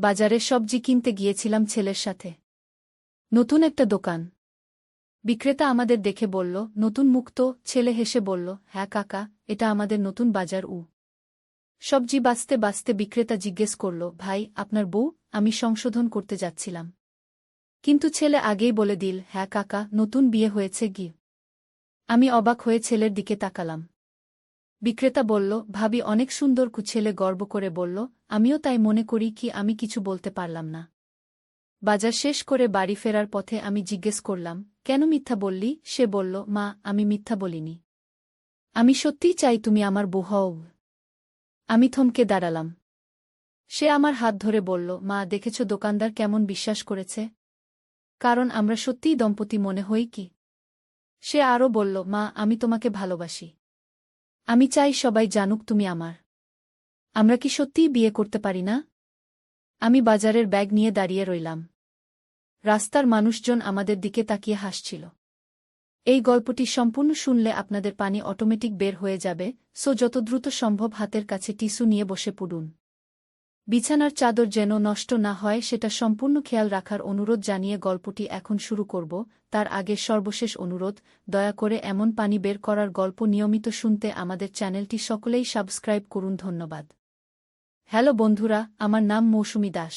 বাজারে সবজি কিনতে গিয়েছিলাম ছেলের সাথে। নতুন একটা দোকান। বিক্রেতা আমাদের দেখে বলল, নতুন মুখ তো? ছেলে হেসে বলল, হ্যাঁ কাকা, এটা আমাদের নতুন বাজার। সবজি বাছতে বাছতে বিক্রেতা জিজ্ঞেস করল, ভাই, আপনার বউ? আমি সংশোধন করতে যাচ্ছিলাম, কিন্তু ছেলে আগেই বলে দিল, হ্যাঁ কাকা, নতুন বিয়ে হয়েছে গি। আমি অবাক হয়ে ছেলের দিকে তাকালাম। বিক্রেতা বলল, ভাবি অনেক সুন্দর। ছেলে গর্ব করে বলল, আমিও তাই মনে করি। কি আমি কিছু বলতে পারলাম না। বাজার শেষ করে বাড়ি ফেরার পথে আমি জিজ্ঞেস করলাম, কেন মিথ্যা বললি? সে বলল, মা, আমি মিথ্যা বলিনি। আমি সত্যিই চাই তুমি আমার বউ হও। আমি থমকে দাঁড়ালাম। সে আমার হাত ধরে বলল, মা, দেখেছ দোকানদার কেমন বিশ্বাস করেছে? কারণ আমরা সত্যিই দম্পতি মনে হই কি? সে আরও বলল, মা, আমি তোমাকে ভালোবাসি। আমি চাই সবাই জানুক তুমি আমার। আমরা কি সত্যিই বিয়ে করতে পারি না? আমি বাজারের ব্যাগ নিয়ে দাঁড়িয়ে রইলাম। রাস্তার মানুষজন আমাদের দিকে তাকিয়ে হাসছিল। এই গল্পটি সম্পূর্ণ শুনলে আপনাদের পানি অটোমেটিক বের হয়ে যাবে, সো যত দ্রুত সম্ভব হাতের কাছে টিস্যু নিয়ে বসে পড়ুন। বিছানার চাদর যেন নষ্ট না হয় সেটা সম্পূর্ণ খেয়াল রাখার অনুরোধ জানিয়ে গল্পটি এখন শুরু করব। তার আগে সর্বশেষ অনুরোধ, দয়া করে এমন পানি বের করার গল্প নিয়মিত শুনতে আমাদের চ্যানেলটি সকলেই সাবস্ক্রাইব করুন। ধন্যবাদ। হ্যালো বন্ধুরা, আমার নাম মৌসুমী দাস।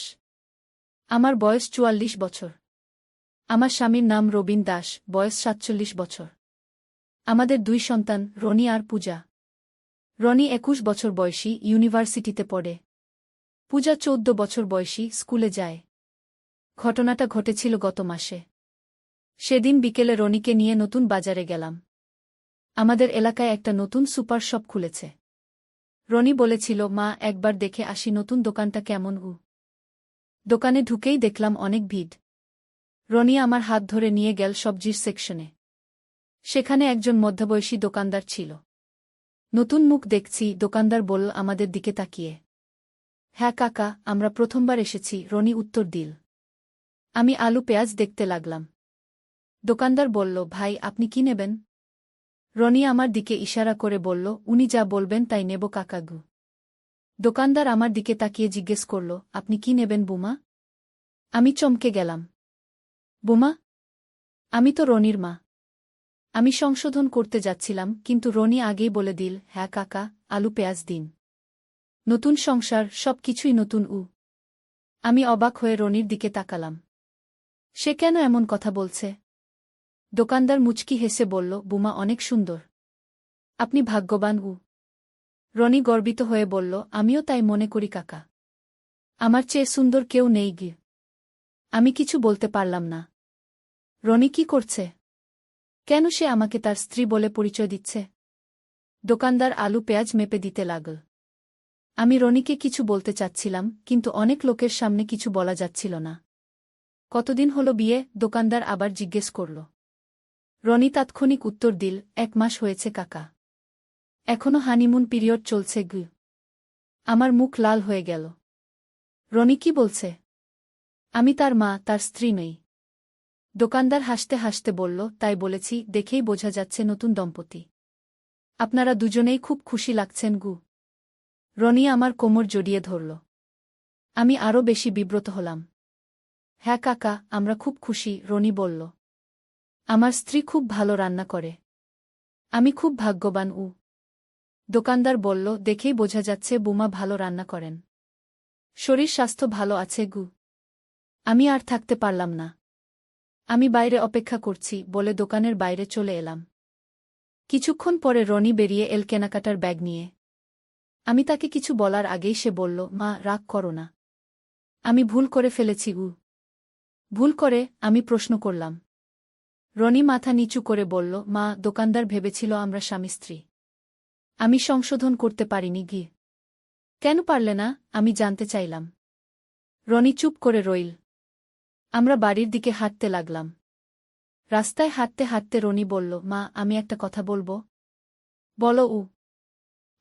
আমার বয়স ৪৪ বছর। আমার স্বামীর নাম রবীন দাস, বয়স ৪৭ বছর। আমাদের ২ সন্তান, রনি আর পূজা। রনি ২১ বছর বয়সী, ইউনিভার্সিটিতে পড়ে। পূজা ১৪ বছর বয়সী, স্কুলে যায়। ঘটনাটা ঘটেছিল গত মাসে। সেদিন বিকেলে রনিকে নিয়ে নতুন বাজারে গেলাম। আমাদের এলাকায় একটা নতুন সুপার শপ খুলেছে। রনি বলেছিল, মা, একবার দেখে আসি নতুন দোকানটা কেমন। দোকানে ঢুকেই দেখলাম অনেক ভিড়। রনি আমার হাত ধরে নিয়ে গেল সবজির সেকশনে। সেখানে একজন মধ্যবয়সী দোকানদার ছিল। নতুন মুখ দেখছি, দোকানদার বলল আমাদের দিকে তাকিয়ে। হ্যাঁ কাকা, আমরা প্রথমবার এসেছি, রনি উত্তর দিল। আমি আলু পেঁয়াজ দেখতে লাগলাম। দোকানদার বলল, ভাই, আপনি কি নেবেন? রনি আমার দিকে ইশারা করে বলল, উনি যা বলবেন তাই নেব কাকাগু। দোকানদার আমার দিকে তাকিয়ে জিজ্ঞেস করল, আপনি কি নেবেন বুমা? আমি চমকে গেলাম। বুমা? আমি তো রনির মা। আমি সংশোধন করতে যাচ্ছিলাম, কিন্তু রনি আগেই বলে দিল, হ্যাঁ কাকা, আলু পেঁয়াজ দিন। নতুন সংসার, সব কিছুই নতুন। আমি অবাক হয়ে রনির দিকে তাকালাম। সে কেন এমন কথা বলছে? দোকানদার মুচকি হেসে বলল, বুমা অনেক সুন্দর। আপনি ভাগ্যবান। রনি গর্বিত হয়ে বলল, আমিও তাই মনে করি কাকা। আমার চেয়ে সুন্দর কেউ নেই গি। আমি কিছু বলতে পারলাম না। রনি কি করছে? কেন সে আমাকে তার স্ত্রী বলে পরিচয় দিচ্ছে? দোকানদার আলু পেঁয়াজ মেপে দিতে লাগল। আমি রনিকে কিছু বলতে চাচ্ছিলাম, কিন্তু অনেক লোকের সামনে কিছু বলা যাচ্ছিল না। কতদিন হলো বিয়ে? দোকানদার আবার জিজ্ঞেস করল। রনি তাৎক্ষণিক উত্তর দিল, ১ মাস হয়েছে কাকা। এখনো হানিমুন পিরিয়ড চলছে গু। আমার মুখ লাল হয়ে গেল। রনি কি বলছে? আমি তার মা, তার স্ত্রী নই। দোকানদার হাসতে হাসতে বলল, তাই বলেছি, দেখেই বোঝা যাচ্ছে নতুন দম্পতি। আপনারা দুজনেই খুব খুশি লাগছেন গু। রনি আমার কোমর জড়িয়ে ধরল। আমি আরও বেশি বিব্রত হলাম। হ্যাঁ কাকা, আমরা খুব খুশি, রনি বলল। আমার স্ত্রী খুব ভালো রান্না করে। আমি খুব ভাগ্যবান। দোকানদার বলল, দেখেই বোঝা যাচ্ছে বুমা ভালো রান্না করেন। শরীর স্বাস্থ্য ভালো আছে গু। আমি আর থাকতে পারলাম না। আমি বাইরে অপেক্ষা করছি বলে দোকানের বাইরে চলে এলাম। কিছুক্ষণ পরে রনি বেরিয়ে এল কেনাকাটার ব্যাগ নিয়ে। আমি তাকে কিছু বলার আগেই সে বলল, মা, রাগ করো না। আমি ভুল করে ফেলেছি। ভুল করে? আমি প্রশ্ন করলাম। রনি মাথা নিচু করে বলল, মা, দোকানদার ভেবেছিল আমরা স্বামী স্ত্রী। আমি সংশোধন করতে পারিনি গি। কেন পারলে না? আমি জানতে চাইলাম। রনি চুপ করে রইল। আমরা বাড়ির দিকে হাঁটতে লাগলাম। রাস্তায় হাঁটতে হাঁটতে রনি বলল, মা, আমি একটা কথা বলবো। বলো।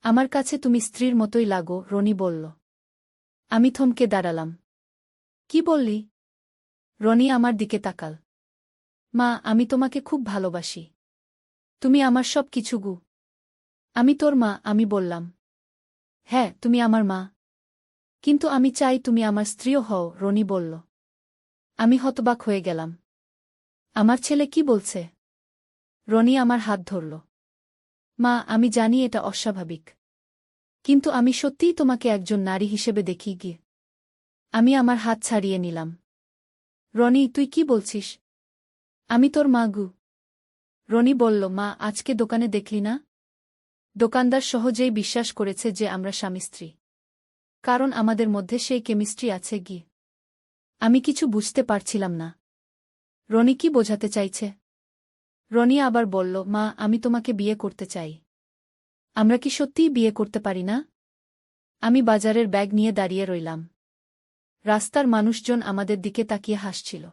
আমার কাছে তুমি স্ত্রীর মতোই লাগো, রনি বলল। আমি থমকে দাঁড়ালাম। কি বললি? রনি আমার দিকে তাকাল। মা, আমি তোমাকে খুব ভালোবাসি। তুমি আমার সব কিছু গু। আমি তোর মা, আমি বললাম। হ্যাঁ, তুমি আমার মা। কিন্তু আমি চাই তুমি আমার স্ত্রীও হও, রনি বলল। আমি হতবাক হয়ে গেলাম। আমার ছেলে কি বলছে? রনি আমার হাত ধরল। মা, আমি জানি এটা অস্বাভাবিক। কিন্তু আমি সত্যিই তোমাকে একজন নারী হিসেবে দেখি গিয়ে। আমি আমার হাত ছাড়িয়ে নিলাম। রনি, তুই কি বলছিস? আমি তোর মা গু। রনি বলল, মা, আজকে দোকানে দেখলি না? দোকানদার সহজেই বিশ্বাস করেছে যে আমরা স্বামী স্ত্রী। কারণ আমাদের মধ্যে সেই কেমিস্ট্রি আছে গি। আমি কিছু বুঝতে পারছিলাম না। রনি কি বোঝাতে চাইছে? রনি আবার বলল, মা, আমি তোমাকে বিয়ে করতে চাই। আমরা কি সত্যিই বিয়ে করতে পারি না? আমি বাজারের ব্যাগ নিয়ে দাঁড়িয়ে রইলাম। রাস্তার মানুষজন আমাদের দিকে তাকিয়ে হাসছিল।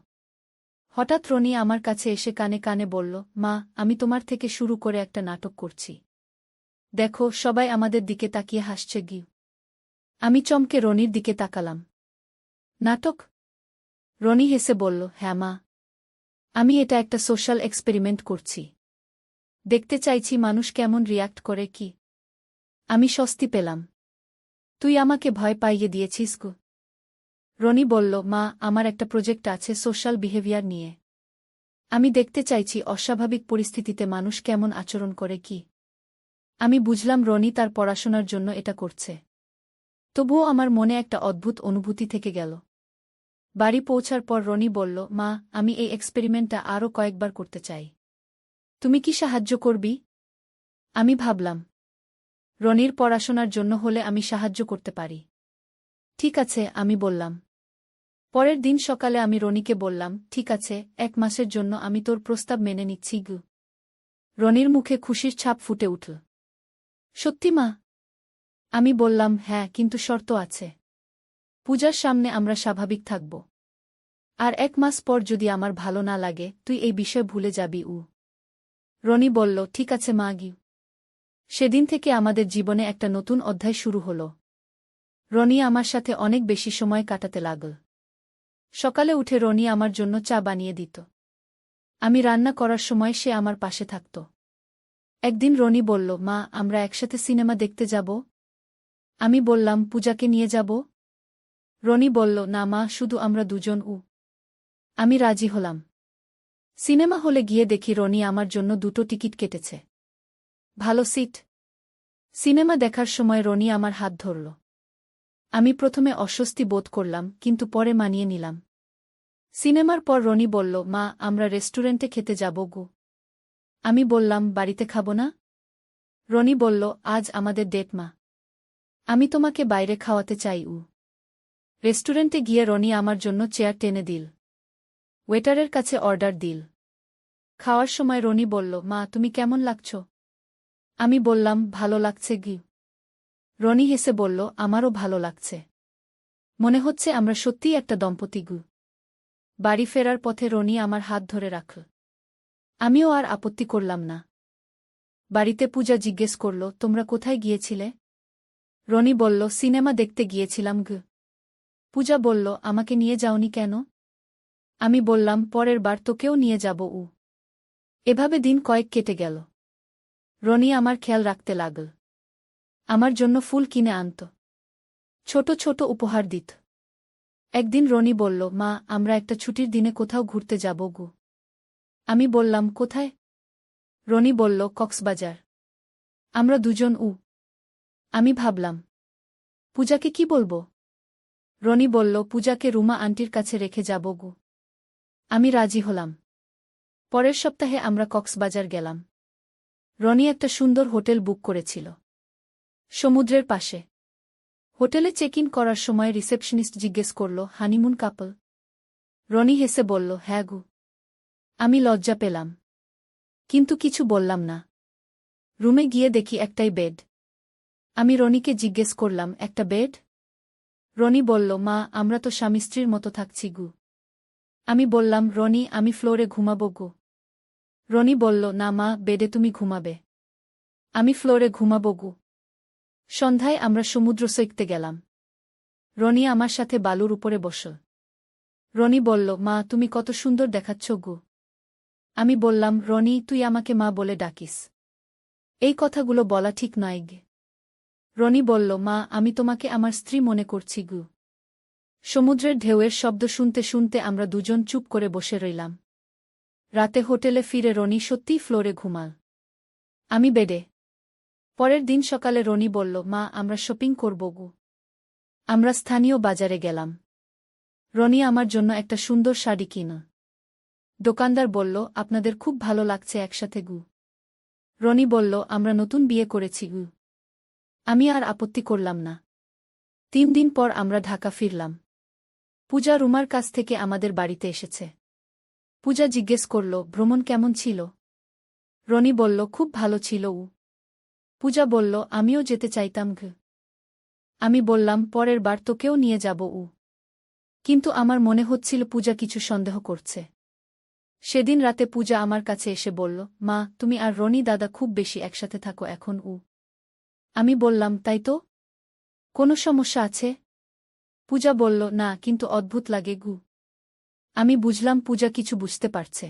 হঠাৎ রনি আমার কাছে এসে কানে কানে বলল, মা, আমি তোমার থেকে শুরু করে একটা নাটক করছি। দেখো, সবাই আমাদের দিকে তাকিয়ে হাসছে গি। আমি চমকে রনির দিকে তাকালাম। নাটক? রনি হেসে বলল, হ্যাঁ মা। আমি এটা একটা সোশ্যাল এক্সপেরিমেন্ট করছি। দেখতে চাইছি মানুষ কেমন রিয়্যাক্ট করে কি। আমি স্বস্তি পেলাম। তুই আমাকে ভয় পাইয়ে দিয়েছিস গো। রনি বলল, মা, আমার একটা প্রজেক্ট আছে সোশ্যাল বিহেভিয়ার নিয়ে। আমি দেখতে চাইছি অস্বাভাবিক পরিস্থিতিতে মানুষ কেমন আচরণ করে কি। আমি বুঝলাম রনি তার পড়াশোনার জন্য এটা করছে। তবুও আমার মনে একটা অদ্ভুত অনুভূতি থেকে গেল। বাড়ি পৌঁছার পর রনি বলল, মা, আমি এই এক্সপেরিমেন্টটা আরও কয়েকবার করতে চাই। তুমি কি সাহায্য করবি? আমি ভাবলাম, রনির পড়াশোনার জন্য হলে আমি সাহায্য করতে পারি। ঠিক আছে, আমি বললাম। পরের দিন সকালে আমি রনিকে বললাম, ঠিক আছে, 1 মাসের জন্য আমি তোর প্রস্তাব মেনে নিচ্ছি গু। রনির মুখে খুশির ছাপ ফুটে উঠল। সত্যি মা? আমি বললাম, হ্যাঁ, কিন্তু শর্ত আছে। পূজার সামনে আমরা স্বাভাবিক থাকব। আর 1 মাস পর যদি আমার ভালো না লাগে তুই এই বিষয় ভুলে যাবি। রনি বলল, ঠিক আছে মা গি। সেদিন থেকে আমাদের জীবনে একটা নতুন অধ্যায় শুরু হল। রনি আমার সাথে অনেক বেশি সময় কাটাতে লাগল। সকালে উঠে রনি আমার জন্য চা বানিয়ে দিত। আমি রান্না করার সময় সে আমার পাশে থাকত। একদিন রনি বলল, মা, আমরা একসাথে সিনেমা দেখতে যাব? আমি বললাম, পূজাকে নিয়ে যাব? রনি বলল, না মা, শুধু আমরা দুজন। আমি রাজি হলাম। সিনেমা হলে গিয়ে দেখি রনি আমার জন্য 2টো টিকিট কেটেছে। ভালো সিট। সিনেমা দেখার সময় রনি আমার হাত ধরল। আমি প্রথমে অস্বস্তি বোধ করলাম, কিন্তু পরে মানিয়ে নিলাম। সিনেমার পর রনি বলল, মা, আমরা রেস্টুরেন্টে খেতে যাব গো। আমি বললাম, বাড়িতে খাব না? রনি বলল, আজ আমাদের ডেট মা। আমি তোমাকে বাইরে খাওয়াতে চাই। রেস্টুরেন্টে গিয়ে রনি আমার জন্য চেয়ার টেনে দিল। ওয়েটারের কাছে অর্ডার দিল। খাওয়ার সময় রনি বলল, মা, তুমি কেমন লাগছ? আমি বললাম, ভালো লাগছে গি। রনি হেসে বলল, আমারও ভালো লাগছে। মনে হচ্ছে আমরা সত্যিই একটা দম্পতি গু। বাড়ি ফেরার পথে রনি আমার হাত ধরে রাখল। আমিও আর আপত্তি করলাম না। বাড়িতে পূজা জিজ্ঞেস করল, তোমরা কোথায় গিয়েছিলে? রনি বলল, সিনেমা দেখতে গিয়েছিলাম গু। পূজা বলল, আমাকে নিয়ে যাওনি কেন? আমি বললাম, পরের বার তোকেও নিয়ে যাব। এভাবে দিন কয়েক কেটে গেল। রনি আমার খেয়াল রাখতে লাগল। আমার জন্য ফুল কিনে আনত। ছোট ছোট উপহার দিত। একদিন রনি বলল, মা, আমরা একটা ছুটির দিনে কোথাও ঘুরতে যাব গু। আমি বললাম, কোথায়? রনি বলল, কক্সবাজার। আমরা দুজন। আমি ভাবলাম, পূজাকে কি বলবো? রনি বলল, পূজাকে রুমা আন্টির কাছে রেখে যাব গু। আমি রাজি হলাম। পরের সপ্তাহে আমরা কক্সবাজার গেলাম। রনি একটা সুন্দর হোটেল বুক করেছিল সমুদ্রের পাশে। হোটেলে চেক ইন করার সময় রিসেপশনিস্ট জিজ্ঞেস করল, হানিমুন কাপল? রনি হেসে বলল, হ্যাঁ গু। আমি লজ্জা পেলাম, কিন্তু কিছু বললাম না। রুমে গিয়ে দেখি একটাই বেড। আমি রনিকে জিজ্ঞেস করলাম, একটা বেড? রনি বলল, মা, আমরা তো স্বামী স্ত্রীর মতো থাকছি গু। আমি বললাম, রনি, আমি ফ্লোরে ঘুমাবো গু। রনি বলল, না মা, বেডে তুমি ঘুমাবে। আমি ফ্লোরে ঘুমাবো গু। সন্ধ্যায় আমরা সমুদ্র সৈকতে গেলাম। রনি আমার সাথে বালুর উপরে বসল। রনি বলল, মা, তুমি কত সুন্দর দেখাচ্ছ গু। আমি বললাম, রনি, তুই আমাকে মা বলে ডাকিস। এই কথাগুলো বলা ঠিক নয় গে। রনি বলল, মা, আমি তোমাকে আমার স্ত্রী মনে করছি গু। সমুদ্রের ঢেউয়ের শব্দ শুনতে শুনতে আমরা দুজন চুপ করে বসে রইলাম। রাতে হোটেলে ফিরে রনি সত্যিই ফ্লোরে ঘুমাল। আমি বেডে। পরের দিন সকালে রনি বলল, মা, আমরা শপিং করব গু। আমরা স্থানীয় বাজারে গেলাম। রনি আমার জন্য একটা সুন্দর শাড়ি কিনা। দোকানদার বলল, আপনাদের খুব ভালো লাগছে একসাথে গু। রনি বলল, আমরা নতুন বিয়ে করেছি গু। আমি আর আপত্তি করলাম না। 3 দিন পর আমরা ঢাকা ফিরলাম। পূজা রুমার কাছ থেকে আমাদের বাড়িতে এসেছে। পূজা জিজ্ঞেস করল, ভ্রমণ কেমন ছিল? রনি বলল, খুব ভালো ছিল উ। পূজা বলল, আমিও যেতে চাইতাম ঘ। আমি বললাম, পরের বার তোকেও নিয়ে যাব উ। কিন্তু আমার মনে হচ্ছিল পূজা কিছু সন্দেহ করছে। সেদিন রাতে পূজা আমার কাছে এসে বলল, মা, তুমি আর রনি দাদা খুব বেশি একসাথে থাকো এখন উ। আমি বললাম, তাই তো? কোনো সমস্যা আছে? পূজা বলল, না, কিন্তু অদ্ভুত লাগে গু। আমি বুঝলাম পূজা কিছু বুঝতে পারছে।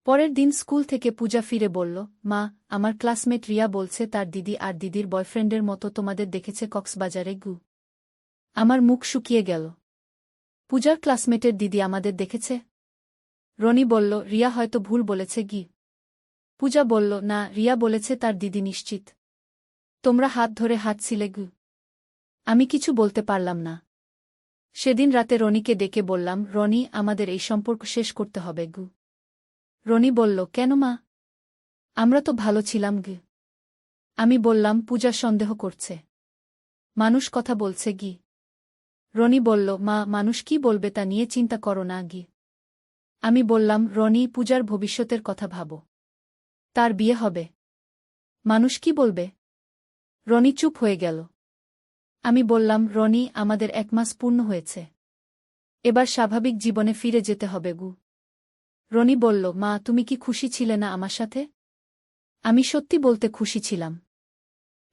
পরের দিন স্কুল থেকে পূজা ফিরে বলল, মা, আমার ক্লাসমেট রিয়া বলছে তার দিদি আর দিদির বয়ফ্রেন্ডের মতো তোমাদের দেখেছে কক্সবাজারে গু। আমার মুখ শুকিয়ে গেল। পূজার ক্লাসমেটের দিদি আমাদের দেখেছে? রনি বলল, রিয়া হয়তো ভুল বলেছে গি। পূজা বলল, না, রিয়া বলেছে তার দিদি নিশ্চিত। তোমরা হাত ধরে হাঁটছিলে গু। আমি কিছু বলতে পারলাম না। সেদিন রাতে রনিকে ডেকে বললাম, রনি, আমাদের এই সম্পর্ক শেষ করতে হবে গু। রনি বলল, কেন মা? আমরা তো ভালো ছিলাম গি। আমি বললাম, পূজা সন্দেহ করছে। মানুষ কথা বলছে গি। রনি বলল, মা, মানুষ কি বলবে তা নিয়ে চিন্তা করো না গি। আমি বললাম, রনি, পূজার ভবিষ্যতের কথা ভাবো। তার বিয়ে হবে। মানুষ কি বলবে? রনি চুপ হয়ে গেল। আমি বললাম, রনি, আমাদের 1 মাস পূর্ণ হয়েছে। এবার স্বাভাবিক জীবনে ফিরে যেতে হবে গু। রনি বলল, মা, তুমি কি খুশি ছিলে না আমার সাথে? আমি সত্যি বলতে খুশি ছিলাম।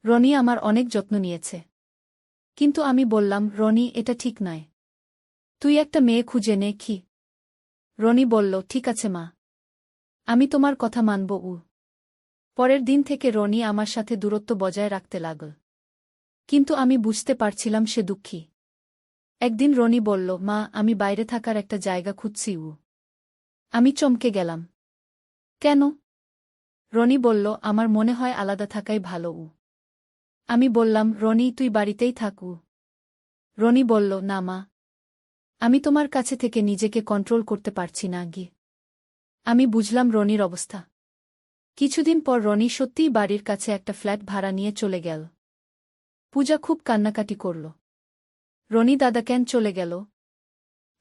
রনি আমার অনেক যত্ন নিয়েছে। কিন্তু আমি বললাম, রনি, এটা ঠিক নয়। তুই একটা মেয়ে খুঁজে নে কি। রনি বলল, ঠিক আছে মা। আমি তোমার কথা মানব উ। পরের দিন থেকে রনি আমার সাথে দূরত্ব বজায় রাখতে লাগল। কিন্তু আমি বুঝতে পারছিলাম সে দুঃখী। একদিন রনি বলল, মা, আমি বাইরে থাকার একটা জায়গা খুঁজছি উ। আমি চমকে গেলাম। কেন? রনি বলল, আমার মনে হয় আলাদা থাকাই ভালো উ। আমি বললাম, রনি, তুই বাড়িতেই থাক উ। রনি বলল, না মা। আমি তোমার কাছে থেকে নিজেকে কন্ট্রোল করতে পারছি না গি। আমি বুঝলাম রনির অবস্থা। কিছুদিন পর রনি সত্যিই বাড়ির কাছে একটা ফ্ল্যাট ভাড়া নিয়ে চলে গেল। পূজা খুব কান্নাকাটি করল। রনি দাদা কেন চলে গেল?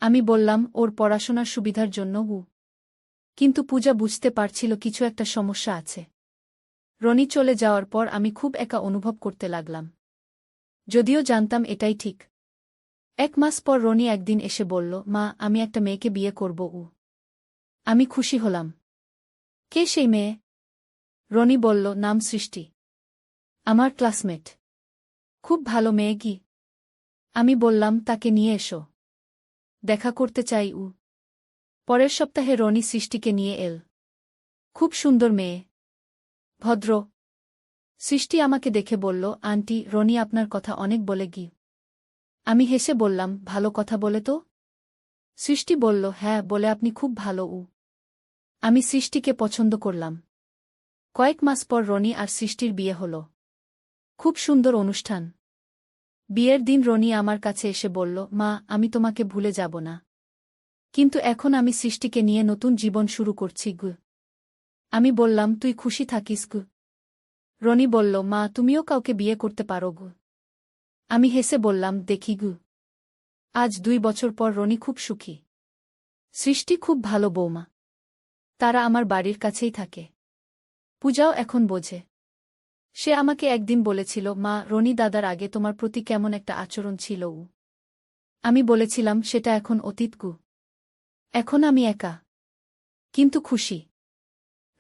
আমি বললাম, ওর পড়াশোনার সুবিধার জন্য উ। কিন্তু পূজা বুঝতে পারছিল কিছু একটা সমস্যা আছে। রনি চলে যাওয়ার পর আমি খুব একা অনুভব করতে লাগলাম। যদিও জানতাম এটাই ঠিক। 1 মাস পর রনি একদিন এসে বলল, মা, আমি একটা মেয়েকে বিয়ে করব উ। আমি খুশি হলাম। কে সেই মেয়ে? রনি বলল, নাম সৃষ্টি। আমার ক্লাসমেট। খুব ভালো মেয়ে গি। আমি বললাম, তাকে নিয়ে এসো। দেখা করতে চাই উ। পরের সপ্তাহে রনি সৃষ্টিকে নিয়ে এল। খুব সুন্দর মেয়ে। ভদ্র। সৃষ্টি আমাকে দেখে বলল, আন্টি, রনি আপনার কথা অনেক বলে গি। আমি হেসে বললাম, ভালো কথা বলে তো? সৃষ্টি বলল, হ্যাঁ, বলে আপনি খুব ভালো উ। আমি সৃষ্টিকে পছন্দ করলাম। কয়েক মাস পর রনি আর সৃষ্টির বিয়ে হল। খুব সুন্দর অনুষ্ঠান। বিয়ের দিন রনি আমার কাছে এসে বলল, মা, আমি তোমাকে ভুলে যাব না। কিন্তু এখন আমি সৃষ্টিকে নিয়ে নতুন জীবন শুরু করছি গু। আমি বললাম, তুই খুশি থাকিস গু। রনি বলল, মা, তুমিও কাউকে বিয়ে করতে পারো গু। আমি হেসে বললাম, দেখি গু। আজ 2 বছর পর রনি খুব সুখী। সৃষ্টি খুব ভালো বৌমা। তারা আমার বাড়ির কাছেই থাকে। পূজাও এখন বোঝে। সে আমাকে একদিন বলেছিল, মা, রনি দাদার আগে তোমার প্রতি কেমন একটা আচরণ ছিল উ। আমি বলেছিলাম, সেটা এখন অতীত গু। এখন আমি একা। কিন্তু খুশি।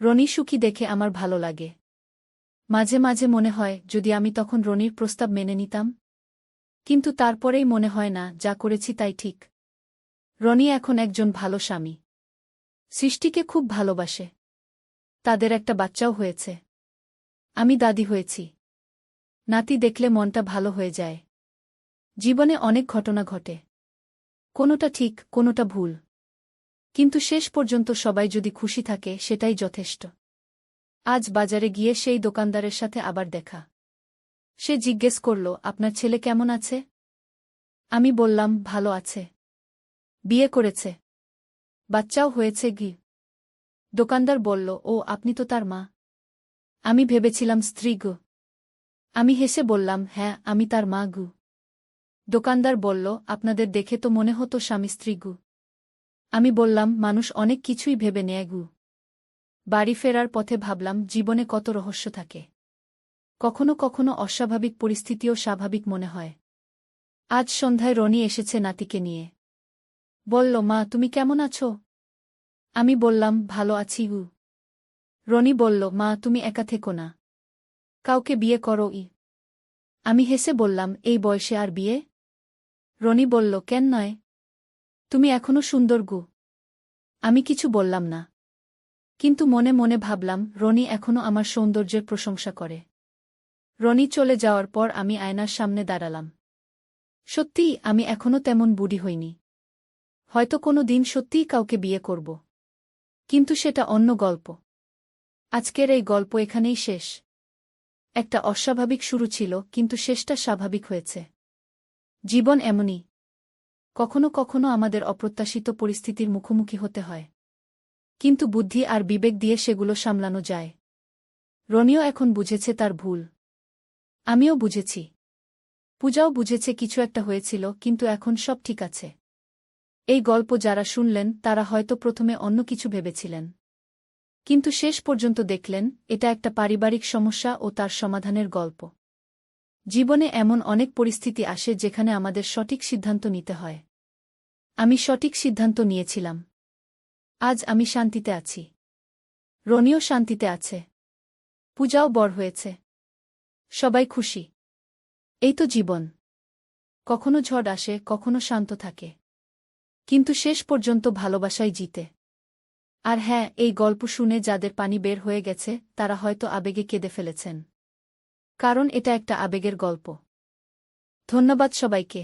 রনি সুখী দেখে আমার ভালো লাগে। মাঝে মাঝে মনে হয়, যদি আমি তখন রনির প্রস্তাব মেনে নিতাম। কিন্তু তারপরেই মনে হয় না, যা করেছি তাই ঠিক। রনি এখন একজন ভালো স্বামী। সৃষ্টিকে খুব ভালোবাসে। তাদের একটা বাচ্চাও হয়েছে। আমি দাদি হয়েছি। নাতি দেখলে মনটা ভালো হয়ে যায়। জীবনে অনেক ঘটনা ঘটে, কোনোটা ঠিক কোনোটা ভুল, কিন্তু শেষ পর্যন্ত সবাই যদি খুশি থাকে সেটাই যথেষ্ট। আজ বাজারে গিয়ে সেই দোকানদারের সাথে আবার দেখা। সে জিজ্ঞেস করল, আপনার ছেলে কেমন আছে? আমি বললাম, ভালো আছে। বিয়ে করেছে, বাচ্চাও হয়েছে গি। দোকানদার বলল, ও আপনি তো তার মা। আমি ভেবেছিলাম স্ত্রী গো। আমি হেসে বললাম, হ্যাঁ আমি তার মা গু। দোকানদার বলল, আপনাদের দেখে তো মনে হতো স্বামী স্ত্রী গু। আমি বললাম, মানুষ অনেক কিছুই ভেবে নেয় গু। বাড়ি ফেরার পথে ভাবলাম, জীবনে কত রহস্য থাকে। কখনো কখনো অস্বাভাবিক পরিস্থিতিও স্বাভাবিক মনে হয়। আজ সন্ধ্যায় রনি এসেছে নাতিকে নিয়ে। বলল, মা তুমি কেমন আছো? আমি বললাম, ভালো আছি গু। রনি বলল, মা তুমি একা থেকো না, কাউকে বিয়ে করো। আমি হেসে বললাম, এই বয়সে আর বিয়ে? রনি বলল, কেন নয়? তুমি এখনো সুন্দর গু। আমি কিছু বললাম না, কিন্তু মনে মনে ভাবলাম, রনি এখনো আমার সৌন্দর্যের প্রশংসা করে। রনি চলে যাওয়ার পর আমি আয়নার সামনে দাঁড়ালাম। সত্যিই আমি এখনো তেমন বুড়ি হইনি। হয়তো কোনো দিন সত্যিই কাউকে বিয়ে করব, কিন্তু সেটা অন্য গল্প। আজকের এই গল্প এখানেই শেষ। একটা অস্বাভাবিক শুরু ছিল, কিন্তু শেষটা স্বাভাবিক হয়েছে। জীবন এমনই, কখনো কখনো আমাদের অপ্রত্যাশিত পরিস্থিতির মুখোমুখি হতে হয়, কিন্তু বুদ্ধি আর বিবেক দিয়ে সেগুলো সামলানো যায়। রনিও এখন বুঝেছে তার ভুল। আমিও বুঝেছি। পূজাও বুঝেছে কিছু একটা হয়েছিল, কিন্তু এখন সব ঠিক আছে। এই গল্প যারা শুনলেন তারা হয়তো প্রথমে অন্য কিছু ভেবেছিলেন, কিন্তু শেষ পর্যন্ত দেখলেন এটা একটা পারিবারিক সমস্যা ও তার সমাধানের গল্প। জীবনে এমন অনেক পরিস্থিতি আসে যেখানে আমাদের সঠিক সিদ্ধান্ত নিতে হয়। আমি সঠিক সিদ্ধান্ত নিয়েছিলাম। আজ আমি শান্তিতে আছি। রনিও শান্তিতে আছে। পূজাও বড় হয়েছে। সবাই খুশি। এই তো জীবন। কখনো ঝড় আসে, কখনো শান্ত থাকে, কিন্তু শেষ পর্যন্ত ভালোবাসাই জিতে। আর হ্যাঁ, এই গল্প শুনে যাদের পানি বের হয়ে গেছে তারা হয়তো আবেগে কেঁদে ফেলেছেন, কারণ এটা একটা আবেগের গল্প। ধন্যবাদ সবাইকে।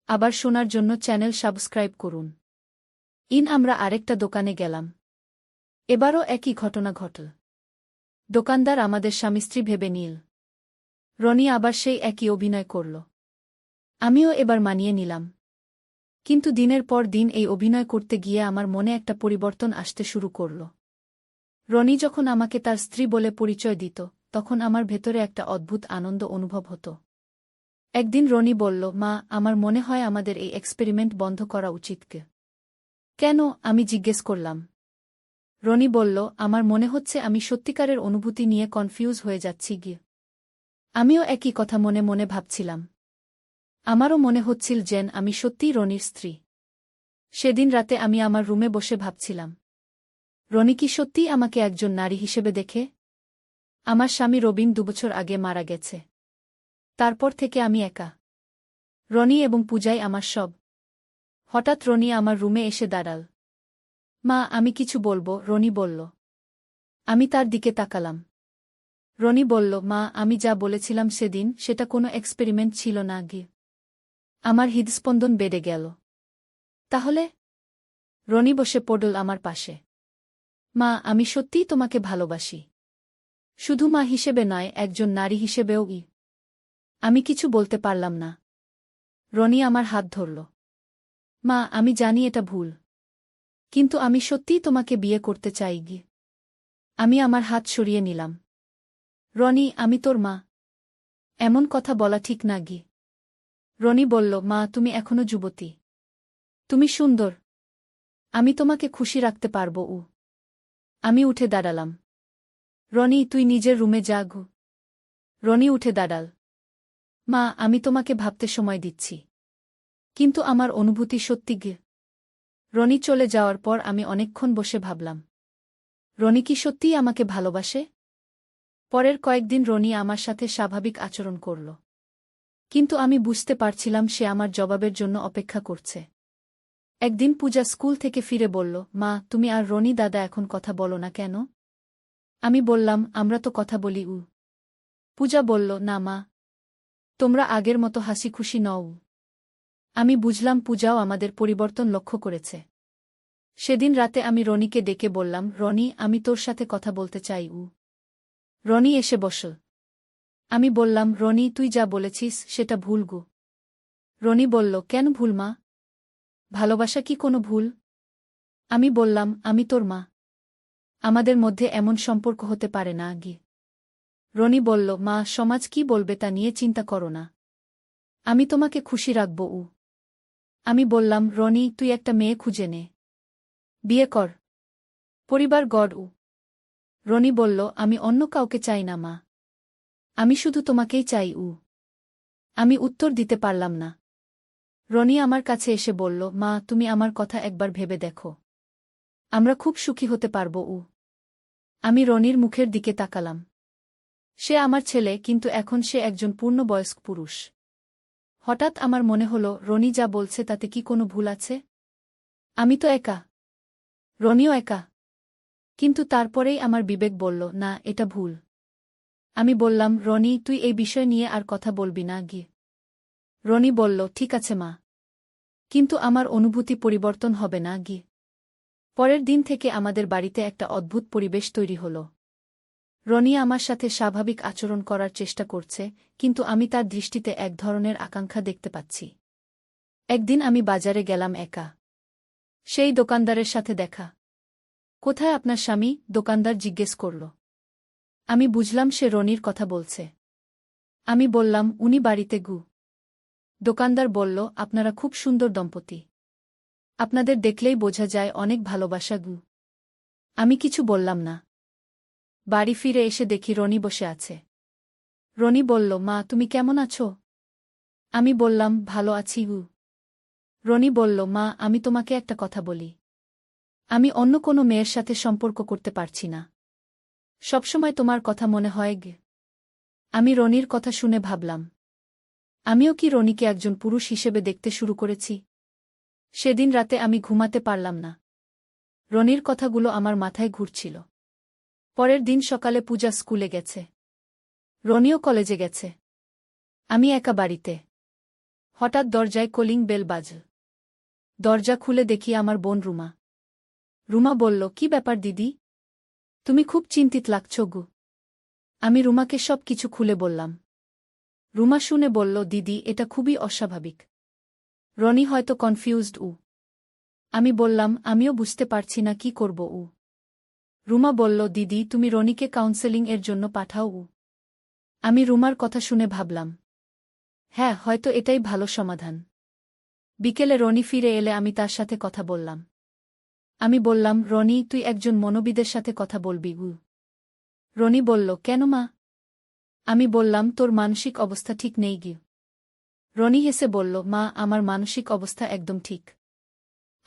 আবার শোনার জন্য চ্যানেল সাবস্ক্রাইব করুন। আমরা আরেকটা দোকানে গেলাম। এবারও একই ঘটনা ঘটল। দোকানদার আমাদের স্বামী-স্ত্রী ভেবে নিল। রনি আবার সেই একই অভিনয় করল। আমিও এবার মানিয়ে নিলাম। কিন্তু দিনের পর দিন এই অভিনয় করতে গিয়ে আমার মনে একটা পরিবর্তন আসতে শুরু করল। রনি যখন আমাকে তার স্ত্রী বলে পরিচয় দিত, তখন আমার ভেতরে একটা অদ্ভুত আনন্দ অনুভব হতো। একদিন রনি বলল, মা আমার মনে হয় আমাদের এই এক্সপেরিমেন্ট বন্ধ করা উচিত। কেন? আমি জিজ্ঞেস করলাম। রনি বলল, আমার মনে হচ্ছে আমি সত্যিকারের অনুভূতি নিয়ে কনফিউজ হয়ে যাচ্ছি গিয়ে। আমিও একই কথা মনে মনে ভাবছিলাম। আমারও মনে হচ্ছিল যেন আমি সত্যিই রনির স্ত্রী। সেদিন রাতে আমি আমার রুমে বসে ভাবছিলাম, রনি কি সত্যিই আমাকে একজন নারী হিসেবে দেখে? আমার স্বামী রবিন 2 বছর আগে মারা গেছে। তারপর থেকে আমি একা। রনি এবং পূজাই আমার সব। হঠাৎ রনি আমার রুমে এসে দাঁড়াল। মা আমি কিছু বলবো, রনি বলল। আমি তার দিকে তাকালাম। রনি বলল, মা আমি যা বলেছিলাম সেদিন সেটা কোনো এক্সপেরিমেন্ট ছিল না গি। আমার হৃদস্পন্দন বেড়ে গেল। তাহলে? রনি বসে পড়ল আমার পাশে। মা আমি সত্যিই তোমাকে ভালোবাসি। শুধু মা হিসেবে নয়, একজন নারী হিসেবেও। আমি কিছু বলতে পারলাম না। রনি আমার হাত ধরল। মা আমি জানি এটা ভুল, কিন্তু আমি সত্যিই তোমাকে বিয়ে করতে চাই গি। আমি আমার হাত সরিয়ে নিলাম। রনি আমি তোর মা। এমন কথা বলা ঠিক না গি। রনি বলল, মা তুমি এখনো যুবতী। তুমি সুন্দর। আমি তোমাকে খুশি রাখতে পারবো। আমি উঠে দাঁড়ালাম। রনি তুই নিজের রুমে যা গু। রনি উঠে দাঁড়াল। মা আমি তোমাকে ভাবতে সময় দিচ্ছি, কিন্তু আমার অনুভূতি সত্যি গে। রনি চলে যাওয়ার পর আমি অনেকক্ষণ বসে ভাবলাম, রনি কি সত্যিই আমাকে ভালোবাসে? পরের কয়েকদিন রনি আমার সাথে স্বাভাবিক আচরণ করল, কিন্তু আমি বুঝতে পারছিলাম সে আমার জবাবের জন্য অপেক্ষা করছে। একদিন পূজা স্কুল থেকে ফিরে বলল, মা তুমি আর রনি দাদা এখন কথা বলো না কেন? আমি বললাম, আমরা তো কথা বলি। পূজা বলল, না মা, তোমরা আগের মতো হাসি খুশি নও। আমি বুঝলাম পূজাও আমাদের পরিবর্তন লক্ষ্য করেছে। সেদিন রাতে আমি রনিকে ডেকে বললাম, রনি, আমি তোর সাথে কথা বলতে চাই। রনি এসে বসল। আমি বললাম, রনি, তুই যা বলেছিস সেটা ভুল গো। রনি বলল, কেন ভুল মা? ভালোবাসা কি কোনো ভুল? আমি বললাম, আমি তোর মা, আমাদের মধ্যে এমন সম্পর্ক হতে পারে না আগে। রনি বলল, মা, সমাজ কি বলবে তা নিয়ে চিন্তা করো না, আমি তোমাকে খুশি রাখব। আমি বললাম, রনি, তুই একটা মেয়ে খুঁজে নে, বিয়ে কর, পরিবার গড়। রনি বলল, আমি অন্য কাউকে চাই না মা, আমি শুধু তোমাকেই চাই। আমি উত্তর দিতে পারলাম না। রনি আমার কাছে এসে বলল, মা, তুমি আমার কথা একবার ভেবে দেখো, আমরা খুব সুখী হতে পারব। আমি রনির মুখের দিকে তাকালাম। সে আমার ছেলে, কিন্তু এখন সে একজন পূর্ণবয়স্ক পুরুষ। হঠাৎ আমার মনে হল, রনি যা বলছে তাতে কি কোনো ভুল আছে? আমি তো একা, রনিও একা। কিন্তু তারপরেই আমার বিবেক বলল, না, এটা ভুল। আমি বললাম, রনি, তুই এই বিষয় নিয়ে আর কথা বলবি না গিয়ে। রনি বলল, ঠিক আছে মা, কিন্তু আমার অনুভূতি পরিবর্তন হবে না গিয়ে। পরের দিন থেকে আমাদের বাড়িতে একটা অদ্ভুত পরিবেশ তৈরি হল। রনি আমার সাথে স্বাভাবিক আচরণ করার চেষ্টা করছে, কিন্তু আমি তার দৃষ্টিতে এক ধরনের আকাঙ্ক্ষা দেখতে পাচ্ছি। একদিন আমি বাজারে গেলাম একা। সেই দোকানদারের সাথে দেখা। কোথায় আপনার স্বামী? দোকানদার জিজ্ঞেস করল। আমি বুঝলাম সে রনির কথা বলছে। আমি বললাম, উনি বাড়িতে গু। দোকানদার বলল, আপনারা খুব সুন্দর দম্পতি, আপনাদের দেখলেই বোঝা যায় অনেক ভালোবাসা গু। আমি কিছু বললাম না। বাড়ি ফিরে এসে দেখি রনি বসে আছে। রনি বলল, মা, তুমি কেমন আছো? আমি বললাম, ভালো আছি গু। রনি বলল, মা, আমি তোমাকে একটা কথা বলি, আমি অন্য কোনো মেয়ের সাথে সম্পর্ক করতে পারছি না। সবসময় তোমার কথা মনে হয় গে। আমি রনির কথা শুনে ভাবলাম, আমিও কি রনিকে একজন পুরুষ হিসেবে দেখতে শুরু করেছি? সেদিন রাতে আমি ঘুমাতে পারলাম না। রনির কথাগুলো আমার মাথায় ঘুরছিল। পরের দিন সকালে পূজা স্কুলে গেছে, রনিও কলেজে গেছে। আমি একা বাড়িতে। হঠাৎ দরজায় কলিং বেল বাজল। দরজা খুলে দেখি আমার বোন রুমা। রুমা বলল, কি ব্যাপার দিদি, তুমি খুব চিন্তিত লাগছো গু। আমি রুমাকে সব কিছু খুলে বললাম। রুমা শুনে বলল, দিদি, এটা খুবই অস্বাভাবিক। রনি হয়তো কনফিউজড। আমি বললাম, আমিও বুঝতে পারছি না কি করব। রুমা বলল, দিদি, তুমি রনিকে কাউন্সেলিং এর জন্য পাঠাও। আমি রুমার কথা শুনে ভাবলাম, হ্যাঁ, হয়তো এটাই ভালো সমাধান। বিকেলে রনি ফিরে এলে আমি তার সাথে কথা বললাম। আমি বললাম, রনি, তুই একজন মনোবিদের সাথে কথা বলবি। রনি বলল, কেন মা? আমি বললাম, তোর মানসিক অবস্থা ঠিক নেই গি। রনি হেসে বলল, মা, আমার মানসিক অবস্থা একদম ঠিক।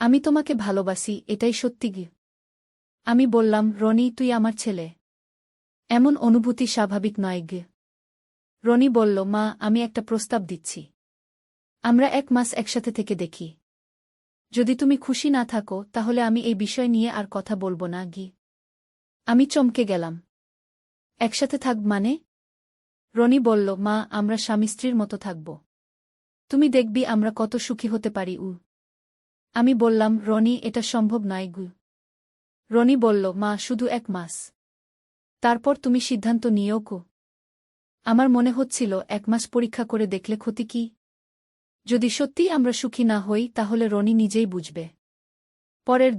আমি তোমাকে ভালোবাসি, এটাই সত্যি গি। আমি বললাম, রনি, তুই আমার ছেলে, এমন অনুভূতি স্বাভাবিক নয় গে। রনি বলল, মা, আমি একটা প্রস্তাব দিচ্ছি, আমরা 1 মাস একসাথে থেকে দেখি। যদি তুমি খুশি না থাকো তাহলে আমি এই বিষয় নিয়ে আর কথা বলবো না গি। আমি চমকে গেলাম। একসাথে থাকব মানে? রনি বলল, মা, আমরা স্বামী স্ত্রীর মতো থাকব, তুমি দেখবি আমরা কত সুখী হতে পারি। আমি বললাম, রনি, এটা সম্ভব নয় গু। রনি বলল, মা, শুধু 1 মাস, তারপর তুমি সিদ্ধান্ত নিও গো। আমার মনে হচ্ছিল 1 মাস পরীক্ষা করে দেখলে ক্ষতি কি? যদি সত্যিই আমরা সুখী না হই তাহলে রনি নিজেই বুঝবে। পরের